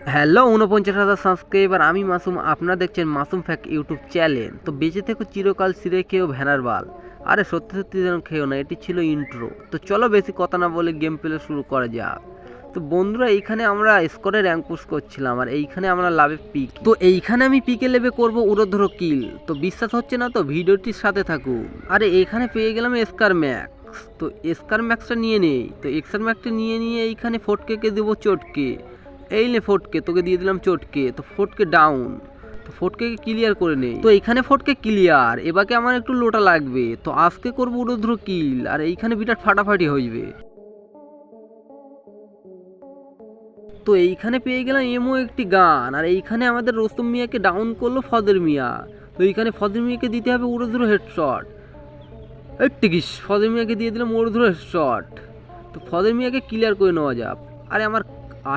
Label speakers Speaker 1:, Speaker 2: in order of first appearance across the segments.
Speaker 1: Hello ৪৯,০০০ subscriber, আমি মাসুম। আপনারা দেখছেন মাসুম ফ্যাক্ট ইউটিউব চ্যানেল। তো বেঁচে থেকো চিরকাল সিরে খেয়েও ভ্যানার বাল। আরে সত্যি সত্যি যেন খেয়েও না, এটি ছিল ইন্ট্রো। তো চলো বেশি কথা না বলে গেম প্লে শুরু করা যাক। তো বন্ধুরা, এইখানে আমরা স্কোরে র্যাঙ্ক পুশ করছিলাম আর এইখানে আমরা লাভে পিক। তো এইখানে আমি পিকে লেবে করবো উড়োধরো কিল। তো বিশ্বাস হচ্ছে না তো ভিডিওটির সাথে থাকুন। আরে এখানে পেয়ে গেলাম স্কার ম্যাক্স। তো স্কার ম্যাক্সটা নিয়ে নেই। তো এক্সার ম্যাক্সটা নিয়ে এইখানে ফটকে দেবো চটকে। এই নে ফটকে, তোকে দিয়ে দিলাম চটকে। তো ফটকে ডাউন। তো ফটকে ক্লিয়ার করে নেই। তো এইখানে ফটকে ক্লিয়ার। এবারে আমার একটু লোটা লাগবে। তো আজকে করবো উড়োধরো কিল আর এইখানে বিরাট ফাটাফাটি হইবে। তো এইখানে পেয়ে গেলাম এমও একটি গান আর এইখানে আমাদের রোস্তম মিয়াকে ডাউন করলো ফদের মিয়া। তো এইখানে ফদের মিয়াকে দিতে হবে উড়োধরো হেডশট। টিকিস ফদের মিয়াকে দিয়ে দিলাম উড়োধরো হেডশট। তো ফদের মিয়াকে ক্লিয়ার করে নেওয়া যাক। আরে আমার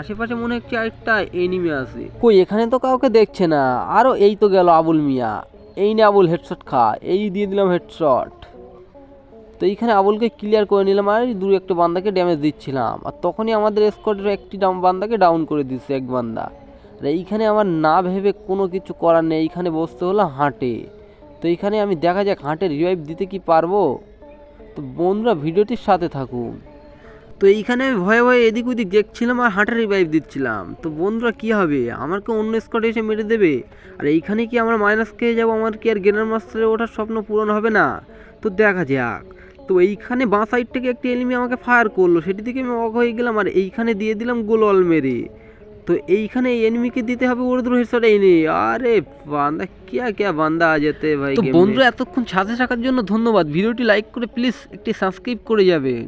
Speaker 1: আশেপাশে মনে হচ্ছে আরেকটা এনিমি আছে। কই এখানে তো কাউকে দেখছে না। আরও এই তো গেল আবুল মিয়া। এই নে আবুল হেডশট খা। এই দিয়ে দিলাম হেডশট। তো এইখানে আবুলকে ক্লিয়ার করে নিলাম আর দু একটা বান্দাকে ড্যামেজ দিচ্ছিলাম আর তখনই আমাদের স্কোয়াডের একটি বান্দাকে ডাউন করে দিচ্ছে এক বান্দা। আর এইখানে আমার না ভেবে কোনো কিছু করার নেই, এইখানে বসতে হলো হাঁটে। তো এইখানে আমি দেখা যাক হাঁটে রিভাইভ দিতে কি পারবো। তো বন্ধুরা ভিডিওটির সাথে থাকুন। তো এইখানে আমি ভয়ে ভয়ে এদিক ওদিক দেখছিলাম আর হাঁটার রিভাইভ দিচ্ছিলাম। তো বন্ধুরা কী হবে, আমাকে অন্য স্কোয়াডে এসে মেরে দেবে আর এইখানে কি আমরা মাইনাস খেয়ে যাবো? আমার কি আর গ্রেনার মাস্টারে ওঠার স্বপ্ন পূরণ হবে না? তো দেখা যাক। তো এইখানে বাঁ সাইড থেকে একটি এনিমি আমাকে ফায়ার করলো, সেটি থেকে আমি অবাক হয়ে গেলাম আর এইখানে দিয়ে দিলাম গোলওয়াল মেরে। তো এইখানে এই এনিমিকে দিতে হবে উড়োধরো হেডশট। এই নেই। আরে বান্দা কিয়া কিয়া বান্দা আ যেতে ভাই। তো বন্ধুরা এতক্ষণ সাথে থাকার জন্য ধন্যবাদ। ভিডিওটি লাইক করে প্লিজ একটি সাবস্ক্রাইব করে যাবেন।